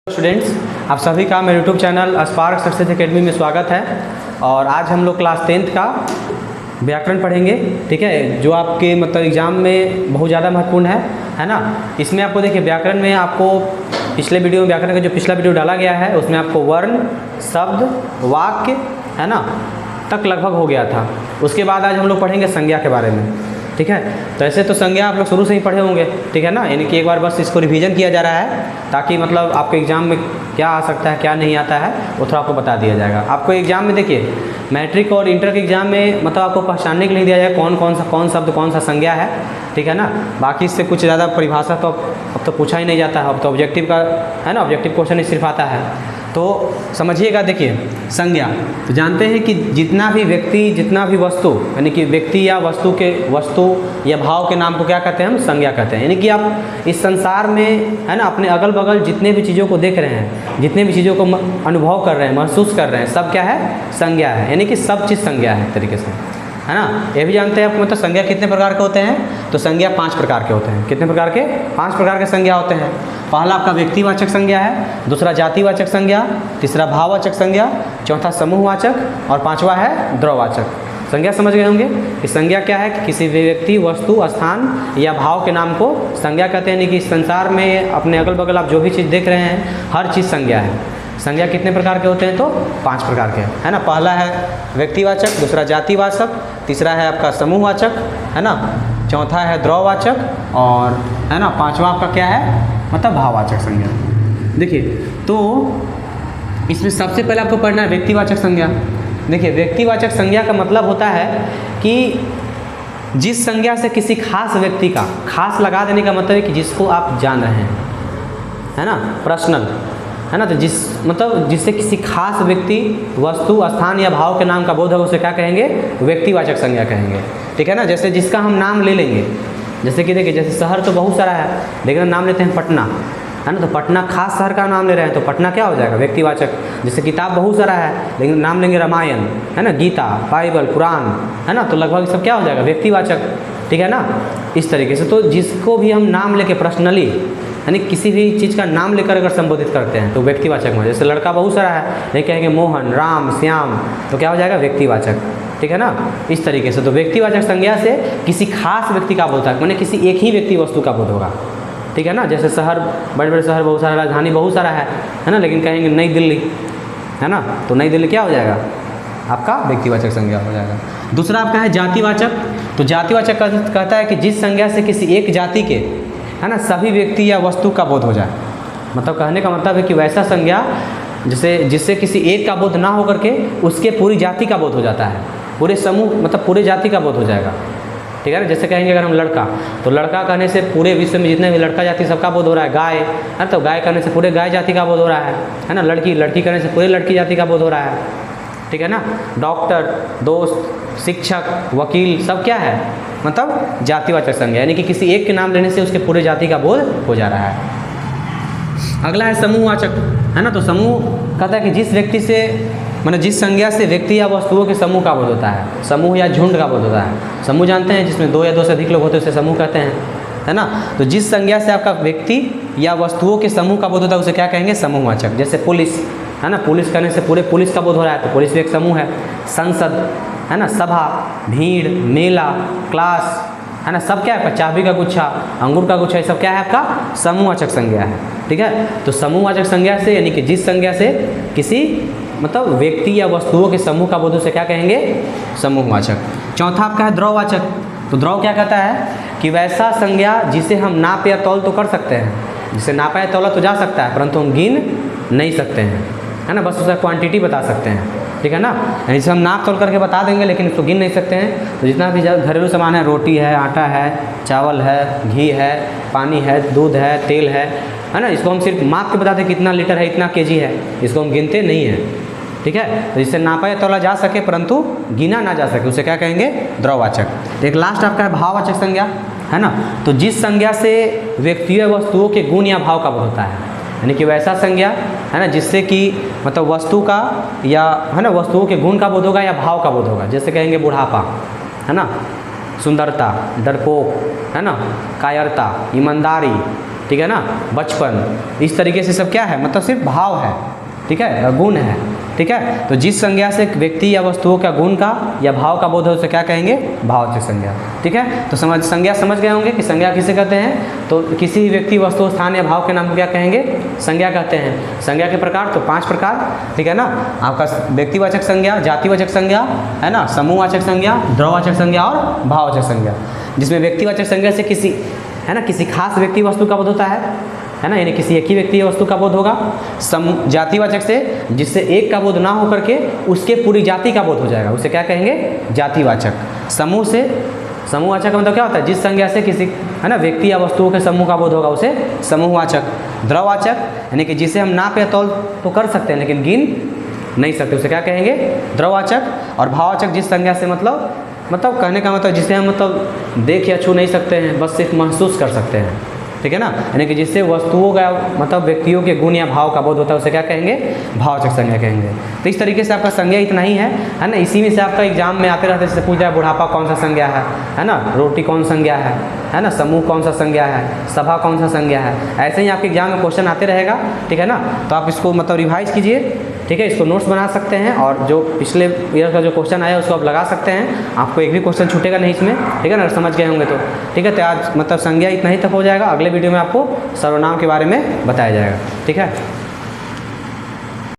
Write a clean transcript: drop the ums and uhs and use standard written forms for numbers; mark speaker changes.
Speaker 1: Students, आप सभी का मेरे YouTube channel spark success academy में स्वागत है। और आज हम लोग क्लास 10th का व्याकरण पढ़ेंगे। ठीक है, जो आपके मतलब एग्ज़ाम में बहुत ज़्यादा महत्वपूर्ण है ना। इसमें आपको देखिए, व्याकरण में आपको पिछले वीडियो में व्याकरण का जो पिछला वीडियो डाला गया है उसमें आपको वर्ण, शब्द, वाक्य है ना तक लगभग हो गया था। उसके बाद आज हम लोग पढ़ेंगे संज्ञा के बारे में। ठीक है, तो ऐसे तो संज्ञा आप लोग शुरू से ही पढ़े होंगे। ठीक है ना, यानी कि एक बार बस इसको रिवीजन किया जा रहा है ताकि मतलब आपके एग्ज़ाम में क्या आ सकता है क्या नहीं आता है वो थोड़ा आपको बता दिया जाएगा। आपको एग्ज़ाम में देखिए, मैट्रिक और इंटर के एग्ज़ाम में मतलब आपको पहचानने के लिए दिया जाएगा कौन शब्द कौन सा संज्ञा है। ठीक है ना, बाकी इससे कुछ ज़्यादा परिभाषा तो अब तो पूछा ही नहीं जाता है। अब तो ऑब्जेक्टिव का है ना, ऑब्जेक्टिव क्वेश्चन ही सिर्फ आता है। तो समझिएगा, देखिए संज्ञा तो जानते हैं कि जितना भी व्यक्ति जितना भी वस्तु यानी कि व्यक्ति या वस्तु या भाव के नाम को क्या कहते हैं, हम संज्ञा कहते हैं। यानी कि आप इस संसार में है ना अपने अगल बगल जितने भी चीज़ों को देख रहे हैं, जितने भी चीज़ों को अनुभव कर रहे हैं, महसूस कर रहे हैं, सब क्या है, संज्ञा है। यानी कि सब चीज़ संज्ञा है एक तरीके से, है ना। ये भी जानते हैं आपको मतलब संज्ञा कितने प्रकार के होते हैं, तो संज्ञा 5 प्रकार के होते हैं। कितने प्रकार के, 5 प्रकार के संज्ञा होते हैं। पहला आपका व्यक्तिवाचक संज्ञा है, दूसरा जातिवाचक संज्ञा, तीसरा भाववाचक संज्ञा, चौथा समूहवाचक और पांचवा है द्रववाचक संज्ञा। समझ गए होंगे कि संज्ञा क्या है, कि किसी भी व्यक्ति, वस्तु, स्थान या भाव के नाम को संज्ञा कहते हैं। यानी कि संसार में अपने अगल बगल आप जो भी चीज़ देख रहे हैं हर चीज़ संज्ञा है। संज्ञा कितने प्रकार के होते हैं, तो 5 प्रकार के है ना। पहला है व्यक्तिवाचक, दूसरा जातिवाचक, तीसरा है आपका समूहवाचक है ना, चौथा है द्रववाचक और है ना पांचवा आपका क्या है, मतलब भाववाचक संज्ञा। देखिए, तो इसमें सबसे पहले आपको पढ़ना है व्यक्तिवाचक संज्ञा। देखिए, व्यक्तिवाचक संज्ञा का मतलब होता है कि जिस संज्ञा से किसी खास व्यक्ति का, खास लगा देने का मतलब है कि जिसको आप जान रहे हैं, है ना, पर्सनल है ना। तो जिससे किसी खास व्यक्ति, वस्तु, स्थान या भाव के नाम का बोध होगा उसे क्या कहेंगे, व्यक्तिवाचक संज्ञा कहेंगे। ठीक है ना, जैसे जिसका हम नाम ले लेंगे, जैसे कि देखिए, जैसे शहर तो बहुत सारा है लेकिन हम नाम लेते हैं पटना, है ना। तो पटना खास शहर का नाम ले रहे हैं तो पटना क्या हो जाएगा, व्यक्तिवाचक। जैसे किताब बहुत सारा है लेकिन नाम लेंगे रामायण, है ना, गीता, बाइबल, कुरान, है ना, तो लगभग सब क्या हो जाएगा, व्यक्तिवाचक। ठीक है ना, इस तरीके से तो जिसको भी हम नाम लेके पर्सनली यानी किसी भी चीज़ का नाम लेकर अगर संबोधित करते हैं तो व्यक्तिवाचक में। जैसे लड़का बहुत सारा है लेकिन कहेंगे मोहन, राम, श्याम, तो क्या हो जाएगा, व्यक्तिवाचक। ठीक है ना, इस तरीके से तो व्यक्तिवाचक संज्ञा से किसी खास व्यक्ति का बोध है, माने किसी एक ही व्यक्ति वस्तु का बोध होगा। ठीक है ना, जैसे शहर, बड़े बड़े शहर बहुत सारा, राजधानी बहुत सारा है ना, लेकिन कहेंगे नई दिल्ली, है ना, तो नई दिल्ली क्या हो जाएगा, आपका व्यक्तिवाचक संज्ञा हो जाएगा। दूसरा आपका है जातिवाचक। तो जातिवाचक कहता है कि जिस संज्ञा से किसी एक जाति के, है ना, सभी व्यक्ति या वस्तु का बोध हो जाए। मतलब कहने का मतलब है कि वैसा संज्ञा जिससे किसी एक का बोध ना होकर के उसके पूरी जाति का बोध हो जाता है, पूरे समूह मतलब पूरे जाति का बोध हो जाएगा। ठीक है ना, जैसे कहेंगे अगर हम लड़का, तो लड़का कहने से पूरे विश्व में जितने भी लड़का जाति सबका बोध हो रहा है। गाय है तो गाय कहने से पूरे गाय जाति का बोध हो रहा है ना। लड़की कहने से पूरे लड़की जाति का बोध हो रहा है। ठीक है ना, डॉक्टर, दोस्त, शिक्षक, वकील, सब क्या है, मतलब जातिवाचक संज्ञा। यानी कि किसी एक के नाम लेने से उसके पूरे जाति का बोध हो जा रहा है। अगला है समूहवाचक, है ना। तो समूह कहता है कि जिस व्यक्ति से मतलब जिस संज्ञा से व्यक्ति या वस्तुओं के समूह का बोध होता है, समूह या झुंड का बोध होता है। समूह जानते हैं जिसमें 2 या 2 से अधिक लोग होते हैं उसे समूह कहते हैं, है ना। तो जिस संज्ञा से आपका व्यक्ति या वस्तुओं के समूह का बोध होता है उसे क्या कहेंगे, समूहवाचक। जैसे पुलिस, है ना, पुलिस करने से पूरे पुलिस का बोध हो रहा है तो पुलिस भी एक समूह है। संसद, है ना, सभा, भीड़, मेला, क्लास, है ना, सब क्या है, चाबी का गुच्छा, अंगूर का गुच्छा, ये सब क्या है, आपका समूहवाचक संज्ञा है। ठीक है, तो समूहवाचक संज्ञा से यानी कि जिस संज्ञा से किसी मतलब व्यक्ति या वस्तुओं के समूह का बोध उसे क्या कहेंगे, समूहवाचक। चौथा आपका है द्रववाचक। तो द्रव क्या कहता है कि वैसा संज्ञा जिसे हम नाप या तौल तो कर सकते हैं, जिसे नापा या तौला तो जा सकता है परंतु हम गिन नहीं सकते हैं, है ना, बस उसका क्वांटिटी बता सकते हैं। ठीक है ना, यानी जिसे हम नाप तोल करके बता देंगे लेकिन उसको गिन नहीं सकते हैं। तो जितना भी घरेलू सामान है, रोटी है, आटा है, चावल है, घी है, पानी है, दूध है, तेल है ना, इसको हम सिर्फ माप के बताते हैं कितना लीटर है, इतना केजी है, इसको हम गिनते नहीं हैं। ठीक है, तो जिससे नापा या तौला जा सके परंतु गिना ना जा सके उसे क्या कहेंगे, द्रववाचक। एक लास्ट आपका है भाववाचक संज्ञा, है ना। तो जिस संज्ञा से व्यक्तियों वस्तुओं के गुण या भाव का बोध होता है, यानी कि वैसा संज्ञा, है ना, जिससे कि मतलब वस्तु का या है ना वस्तुओं के गुण का बोध होगा या भाव का बोध होगा। जैसे कहेंगे बुढ़ापा, है ना, सुंदरता, डरपोक, है ना, कायरता, ईमानदारी, ठीक है ना, बचपन, इस तरीके से सब क्या है, मतलब सिर्फ भाव है, ठीक है, गुण है, ठीक है। तो जिस संज्ञा से व्यक्ति या वस्तुओं का गुण का या भाव का बोध हो उसे क्या कहेंगे, भाववाचक संज्ञा, ठीक है। तो संज्ञा समझ गए होंगे कि संज्ञा किसे कहते हैं, तो किसी भी व्यक्ति, वस्तु, स्थान या भाव के नाम को क्या कहेंगे, संज्ञा कहते हैं। संज्ञा के प्रकार तो 5 प्रकार, ठीक है ना, आपका व्यक्तिवाचक संज्ञा, जातिवाचक संज्ञा, है ना, समूहवाचक संज्ञा, द्रववाचक संज्ञा और भाववाचक संज्ञा। जिसमें व्यक्तिवाचक संज्ञा से किसी, है ना, किसी खास व्यक्ति वस्तु का बोध होता है ना, यानी किसी एक ही व्यक्ति या वस्तु का बोध होगा। जातिवाचक से जिससे एक का बोध ना हो करके उसके पूरी जाति का बोध हो जाएगा, उसे क्या कहेंगे, जातिवाचक। समूह से, समूहवाचक का मतलब क्या होता है, जिस संज्ञा से किसी, है ना, व्यक्ति या वस्तुओं के समूह का बोध होगा उसे समूहवाचक। द्रववाचक यानी कि जिसे हम नाप या तौल तो कर सकते हैं लेकिन गिन नहीं सकते, उसे क्या कहेंगे, द्रववाचक। और भाववाचक जिस संज्ञा से मतलब कहने का मतलब जिसे हम मतलब देख या छू नहीं सकते हैं, बस सिर्फ महसूस कर सकते हैं, ठीक है ना, यानी कि जिससे वस्तुओं का मतलब व्यक्तियों के गुण या भाव का बोध होता है उसे क्या कहेंगे, भाववाचक संज्ञा कहेंगे। तो इस तरीके से आपका संज्ञा इतना ही है ना। इसी में से आपका एग्जाम में आते रहते, जैसे पूछ जाए बुढ़ापा कौन सा संज्ञा है ना, रोटी कौन संज्ञा है ना, समूह कौन सा संज्ञा है, सभा कौन सा संज्ञा है, ऐसे ही आपके एग्जाम में क्वेश्चन आते रहेगा, ठीक है ना। तो आप इसको मतलब रिवाइज कीजिए, ठीक है, इसको नोट्स बना सकते हैं और जो पिछले ईयर का जो क्वेश्चन आया उसको आप लगा सकते हैं, आपको एक भी क्वेश्चन छूटेगा नहीं इसमें, ठीक है ना, समझ गए होंगे तो, ठीक है। तो आज मतलब संज्ञा इतना ही तक हो जाएगा, अगले वीडियो में आपको सर्वनाम के बारे में बताया जाएगा, ठीक है।